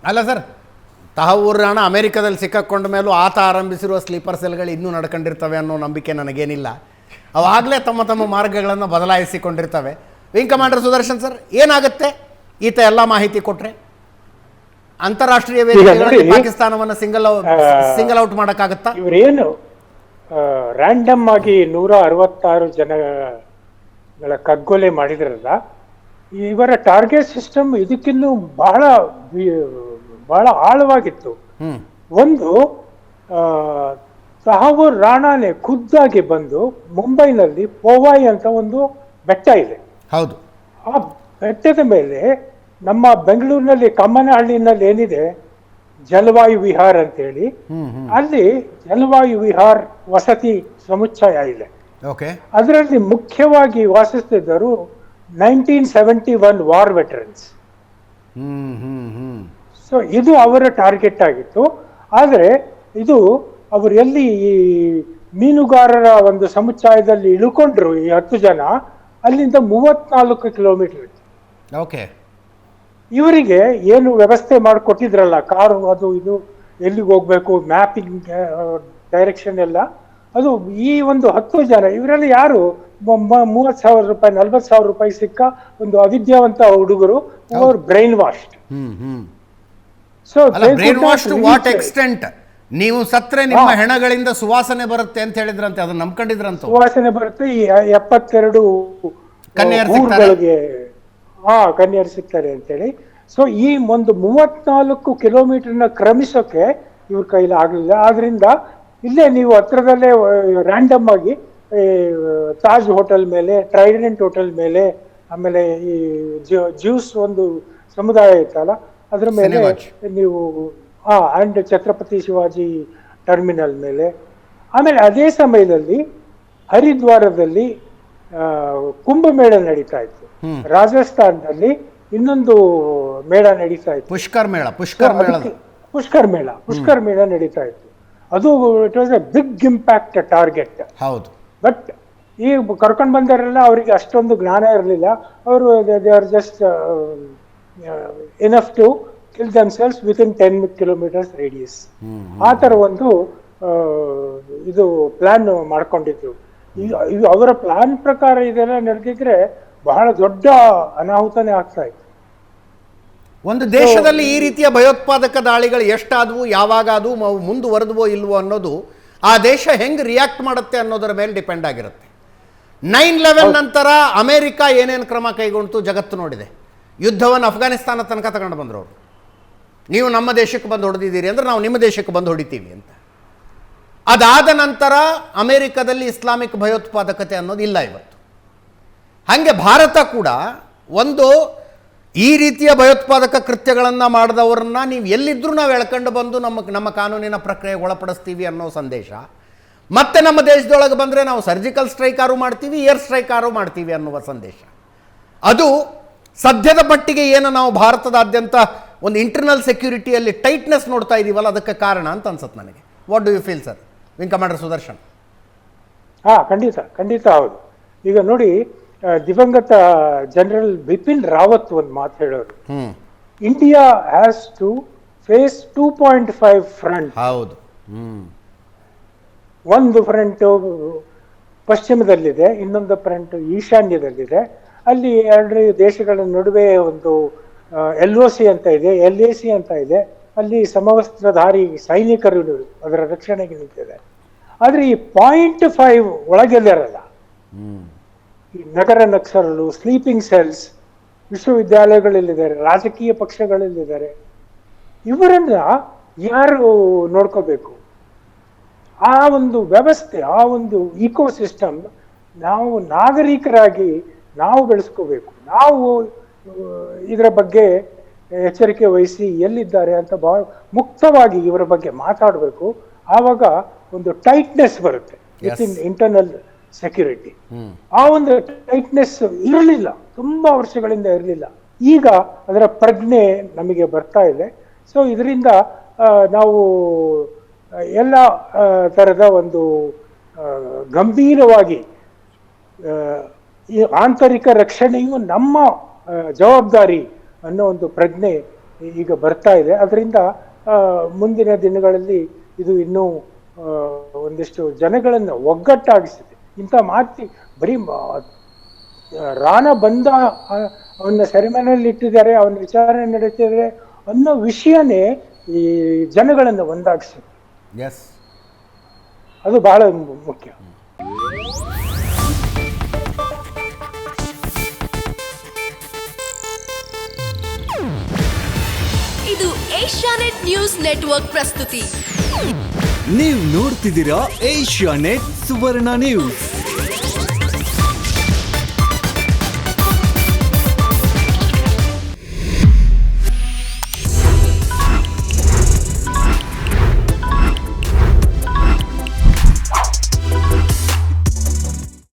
ಅಲ್ಲ ಸರ್, ತಹವೂರ್ ರಾಣ ಅಮೆರಿಕದಲ್ಲಿ ಸಿಕ್ಕಾಕೊಂಡ ಮೇಲೂ ಆತ ಆರಂಭಿಸಿರುವ ಸ್ಲೀಪರ್ ಸೆಲ್ಗಳು ಇನ್ನೂ ನಡ್ಕೊಂಡಿರ್ತವೆ ಅನ್ನೋ ನಂಬಿಕೆ ನನಗೇನಿಲ್ಲ. ಅವಾಗಲೇ ತಮ್ಮ ತಮ್ಮ ಮಾರ್ಗಗಳನ್ನು ಬದಲಾಯಿಸಿಕೊಂಡಿರ್ತವೆ. ವಿಂಗ್ ಕಮಾಂಡರ್ ಸುದರ್ಶನ್ ಸರ್, ಏನಾಗುತ್ತೆ ಈತ ಎಲ್ಲ ಮಾಹಿತಿ ಕೊಟ್ಟರೆ? ಅಂತಾರಾಷ್ಟ್ರೀಯ ವೇದಿಕೆಗಳಲ್ಲಿ ಪಾಕಿಸ್ತಾನವನ್ನು ಸಿಂಗಲ್ ಔಟ್ ಮಾಡೋಕ್ಕಾಗತ್ತಾ? ಇವರೇನು ರ್ಯಾಂಡಮ್ ಆಗಿ 166 ಜನಗಳ ಕಗ್ಗೊಲೆ ಮಾಡಿದ್ರಲ್ಲ, ಇವರ ಟಾರ್ಗೆಟ್ ಸಿಸ್ಟಮ್ ಇದಕ್ಕಿನ್ನೂ ಬಹಳ ಆಳವಾಗಿತ್ತು. ಒಂದು ತಹವೂರ್ ರಾಣಾನೇ ಖುದ್ದಾಗಿ ಬಂದು ಮುಂಬೈನಲ್ಲಿ ಪೋವಾಯಿ ಅಂತ ಒಂದು ಬೆಟ್ಟ ಇದೆ. ಹೌದು. ಆ ಬೆಟ್ಟದ ಮೇಲೆ ನಮ್ಮ ಬೆಂಗಳೂರಿನಲ್ಲಿ ಕಮ್ಮನಹಳ್ಳಿನಲ್ಲಿ ಏನಿದೆ ಜಲವಾಯು ವಿಹಾರ್ ಅಂತೇಳಿ, ಅಲ್ಲಿ ಜಲವಾಯು ವಿಹಾರ್ ವಸತಿ ಸಮುಚ್ಚಯ ಇದೆ. ಅದರಲ್ಲಿ ಮುಖ್ಯವಾಗಿ ವಾಸಿಸ್ತಿದ್ದರು 1971 ವಾರ್ ವೆಟರನ್ಸ್. ಸೊ ಇದು ಅವರ ಟಾರ್ಗೆಟ್ ಆಗಿತ್ತು. ಆದರೆ ಇದು ಅವರು ಎಲ್ಲಿ ಈ ಮೀನುಗಾರರ ಒಂದು ಸಮುಚ್ಚಯದಲ್ಲಿ ಇಳುಕೊಂಡ್ರು ಈ 10 ಜನ, ಅಲ್ಲಿಂದ 34 ಕಿಲೋಮೀಟರ್ ಇತ್ತು. ಇವರಿಗೆ ಏನು ವ್ಯವಸ್ಥೆ ಮಾಡಿಕೊಟ್ಟಿದ್ರಲ್ಲ, ಕಾರು ಅದು ಇದು ಎಲ್ಲಿಗೆ ಹೋಗ್ಬೇಕು, ಮ್ಯಾಪಿಂಗ್ ಡೈರೆಕ್ಷನ್ ಎಲ್ಲ, ಅದು ಈ ಒಂದು 10 ಜನ ಇವರಲ್ಲಿ ಯಾರು 30,000 ರೂಪಾಯಿ 40,000 ರೂಪಾಯಿ ಸಿಕ್ಕ ಒಂದು ಅವಿದ್ಯಾವಂತ ಹುಡುಗರು, ಅವರು brain washed. So brain washed what extent? ನೀವು ಸತ್ರೆ ನಿಮ್ಮ ಹೆಣಗಳಿಂದ ಸುವಾಸನೆ ಬರುತ್ತೆ ಅಂತ ಹೇಳಿದ್ರಂತೆ, ಅದನ್ನ ನಂಬ್ಕೊಂಡಿದ್ರಂತ. ಸುವಾಸನೆ ಬರುತ್ತೆ, ಈ 72 ಊರುಗಳಿಗೆ ಕನ್ಯರು ಸಿಗ್ತಾರೆ ಅಂತೇಳಿ. ಸೊ ಈ ಒಂದು 34 ಕಿಲೋಮೀಟರ್ನ ಕ್ರಮಿಸೋಕೆ ಇವ್ರ ಕೈಲಿ ಆಗಲಿಲ್ಲ. ಆದ್ರಿಂದ ಇಲ್ಲೇ ನೀವು ಹತ್ರದಲ್ಲೇ ರ್ಯಾಂಡಮ್ ಆಗಿ ತಾಜ್ ಹೋಟೆಲ್ ಮೇಲೆ, ಟ್ರೈಡೆಂಟ್ ಹೋಟೆಲ್ ಮೇಲೆ, ಆಮೇಲೆ ಈ ಜ್ಯೂಸ್ ಒಂದು ಸಮುದಾಯ ಇತ್ತಲ್ಲ ಅದ್ರ ಮೇಲೆ ನೀವು ಅಂಡ್ ಛತ್ರಪತಿ ಶಿವಾಜಿ ಟರ್ಮಿನಲ್ ಮೇಲೆ, ಆಮೇಲೆ ಅದೇ ಸಮಯದಲ್ಲಿ ಹರಿದ್ವಾರದಲ್ಲಿ ಕುಂಭಮೇಳ ನಡೀತಾ ಇತ್ತು. ರಾಜಸ್ಥಾನದಲ್ಲಿ ಇನ್ನೊಂದು ಮೇಳ ನಡೀತಾ ಇತ್ತು, ಪುಷ್ಕರ್ ಮೇಳ ನಡೀತಾ ಇತ್ತು. ಅದು it was a big impact target. ಹೌದು. ಬಟ್ ಈ ಕರ್ಕೊಂಡು ಬಂದವರೆಲ್ಲ ಅವರಿಗೆ ಅಷ್ಟೊಂದು ಜ್ಞಾನ ಇರಲಿಲ್ಲ. ಅವರು they are just enough to kill themselves within 10 kilometres radius. ಆ ಥರ ಒಂದು ಇದು ಪ್ಲಾನ್ ಮಾಡ್ಕೊಂಡಿದ್ರು. ಇದು ಅವರ ಪ್ಲಾನ್ ಪ್ರಕಾರ ಇದೆಲ್ಲ ನಡೆದಿದ್ರೆ ಬಹಳ ದೊಡ್ಡ ಅನಾಹುತನೇ ಆಗ್ತಾ ಇತ್ತು. ಒಂದು ದೇಶದಲ್ಲಿ ಈ ರೀತಿಯ ಭಯೋತ್ಪಾದಕ ದಾಳಿಗಳು ಎಷ್ಟಾದವು, ಯಾವಾಗ ಅದು ಮುಂದುವರೆದವೋ ಇಲ್ವೋ ಅನ್ನೋದು ಆ ದೇಶ ಹೆಂಗೆ ರಿಯಾಕ್ಟ್ ಮಾಡುತ್ತೆ ಅನ್ನೋದರ ಮೇಲೆ ಡಿಪೆಂಡ್ ಆಗಿರುತ್ತೆ. 9/11 ನಂತರ ಅಮೆರಿಕ ಏನೇನು ಕ್ರಮ ಕೈಗೊಂಡು ಜಗತ್ತು ನೋಡಿದೆ. ಯುದ್ಧವನ್ನು ಅಫ್ಘಾನಿಸ್ತಾನ ತನಕ ತಗೊಂಡು ಬಂದರು ಅವರು. ನೀವು ನಮ್ಮ ದೇಶಕ್ಕೆ ಬಂದು ಹೊಡೆದಿದ್ದೀರಿ ಅಂದರೆ ನಾವು ನಿಮ್ಮ ದೇಶಕ್ಕೆ ಬಂದು ಹೊಡಿತೀವಿ ಅಂತ. ಅದಾದ ನಂತರ ಅಮೆರಿಕದಲ್ಲಿ ಇಸ್ಲಾಮಿಕ್ ಭಯೋತ್ಪಾದಕತೆ ಅನ್ನೋದು ಇಲ್ಲ ಇವತ್ತು. ಹಾಗೆ ಭಾರತ ಕೂಡ ಒಂದು ಈ ರೀತಿಯ ಭಯೋತ್ಪಾದಕ ಕೃತ್ಯಗಳನ್ನು ಮಾಡಿದವ್ರನ್ನ ನೀವು ಎಲ್ಲಿದ್ದರೂ ನಾವು ಎಳ್ಕೊಂಡು ಬಂದು ನಮ್ಮ ಕಾನೂನಿನ ಪ್ರಕ್ರಿಯೆಗೆ ಒಳಪಡಿಸ್ತೀವಿ ಅನ್ನೋ ಸಂದೇಶ, ಮತ್ತೆ ನಮ್ಮ ದೇಶದೊಳಗೆ ಬಂದರೆ ನಾವು ಸರ್ಜಿಕಲ್ ಸ್ಟ್ರೈಕಾರು ಮಾಡ್ತೀವಿ, ಏರ್ ಸ್ಟ್ರೈಕಾರು ಮಾಡ್ತೀವಿ ಅನ್ನುವ ಸಂದೇಶ. ಅದು ಸದ್ಯದ ಮಟ್ಟಿಗೆ ಏನು ನಾವು ಭಾರತದಾದ್ಯಂತ ಒಂದು ಇಂಟರ್ನಲ್ ಸೆಕ್ಯೂರಿಟಿಯಲ್ಲಿ ಟೈಟ್ನೆಸ್ ನೋಡ್ತಾ ಇದ್ದೀವಲ್ಲ, ಅದಕ್ಕೆ ಕಾರಣ ಅಂತ ಅನ್ಸುತ್ತೆ ನನಗೆ. What do you feel sir, wing commander Sudarshan? ಖಂಡಿತ ಹೌದು. ಈಗ ನೋಡಿ, ದಿವಂಗತ ಜನರಲ್ ಬಿಪಿನ್ ರಾವತ್ ಒಂದು ಮಾತು ಹೇಳೋರು, India has to face 2.5 front. ಹೌದು. ಒಂದು ಫ್ರಂಟ್ ಪಶ್ಚಿಮದಲ್ಲಿದೆ, ಇನ್ನೊಂದು ಫ್ರಂಟ್ ಈಶಾನ್ಯದಲ್ಲಿದೆ. ಅಲ್ಲಿ 2 ದೇಶಗಳ ನಡುವೆ ಒಂದು LOC ಅಂತ ಇದೆ, LAC ಅಂತ ಇದೆ. ಅಲ್ಲಿ ಸಮವಸ್ತ್ರಧಾರಿ ಸೈನಿಕರು ಅದರ ರಕ್ಷಣೆಗೆ ನಿಂತಿದೆ. ಆದ್ರೆ ಈ 0.5 ಒಳಗೆಲ್ಲರಲ್ಲ, ಈ ನಗರ ನಕ್ಸಲರು, ಸ್ಲೀಪಿಂಗ್ ಸೆಲ್ಸ್, ವಿಶ್ವವಿದ್ಯಾಲಯಗಳಲ್ಲಿದ್ದಾರೆ, ರಾಜಕೀಯ ಪಕ್ಷಗಳಲ್ಲಿದ್ದಾರೆ. ಇವರನ್ನ ಯಾರು ನೋಡ್ಕೋಬೇಕು? ಆ ಒಂದು ವ್ಯವಸ್ಥೆ, ಆ ಒಂದು ಇಕೋಸಿಸ್ಟಮ್ ನಾವು ನಾಗರಿಕರಾಗಿ ನಾವು ಬೆಳೆಸ್ಕೋಬೇಕು. ನಾವು ಇದರ ಬಗ್ಗೆ ಎಚ್ಚರಿಕೆ ವಹಿಸಿ ಎಲ್ಲಿದ್ದಾರೆ ಅಂತ ಬಹಳ ಮುಕ್ತವಾಗಿ ಇವರ ಬಗ್ಗೆ ಮಾತಾಡಬೇಕು. ಆವಾಗ ಒಂದು ಟೈಟ್ನೆಸ್ ಬರುತ್ತೆ ವಿತ್ ಇಂಟರ್ನಲ್ ಸೆಕ್ಯೂರಿಟಿ. ಆ ಒಂದು ಟೈಟ್ನೆಸ್ ಇರಲಿಲ್ಲ, ತುಂಬಾ ವರ್ಷಗಳಿಂದ ಇರಲಿಲ್ಲ. ಈಗ ಅದರ ಪ್ರಜ್ಞೆ ನಮಗೆ ಬರ್ತಾ ಇದೆ. ಸೊ ಇದರಿಂದ ನಾವು ಎಲ್ಲ ತರದ ಒಂದು ಗಂಭೀರವಾಗಿ ಈ ಆಂತರಿಕ ರಕ್ಷಣೆಯು ನಮ್ಮ ಜವಾಬ್ದಾರಿ ಅನ್ನೋ ಒಂದು ಪ್ರಜ್ಞೆ ಈಗ ಬರ್ತಾ ಇದೆ. ಅದರಿಂದ ಮುಂದಿನ ದಿನಗಳಲ್ಲಿ ಇದು ಇನ್ನೂ ಒಂದಿಷ್ಟು ಜನಗಳನ್ನು ಒಗ್ಗಟ್ಟಾಗಿಸಿದೆ. ಇಂಥ ಮಾತಿ ಬರೀ ರಾಣ ಬಂದ ಅವನ್ನ ಸೆರೆಮನೆಯಲ್ಲಿ ಇಟ್ಟಿದ್ದಾರೆ, ಅವನ ವಿಚಾರಣೆ ನಡೀತಿದ್ದಾರೆ ಅನ್ನೋ ವಿಷಯನೇ ಈ ಜನಗಳನ್ನು ಒಂದಾಗಿಸಿದೆ. ಎಸ್, ಅದು ಬಹಳ ಮುಖ್ಯ. ಇದು ಏಷ್ಯಾನೆಟ್ ನ್ಯೂಸ್ ನೆಟ್ವರ್ಕ್ ಪ್ರಸ್ತುತಿ. ನೀವು ನೋಡ್ತಿದ್ದೀರಾ ಏಷ್ಯಾನೆಟ್ ಸುವರ್ಣ ನ್ಯೂಸ್.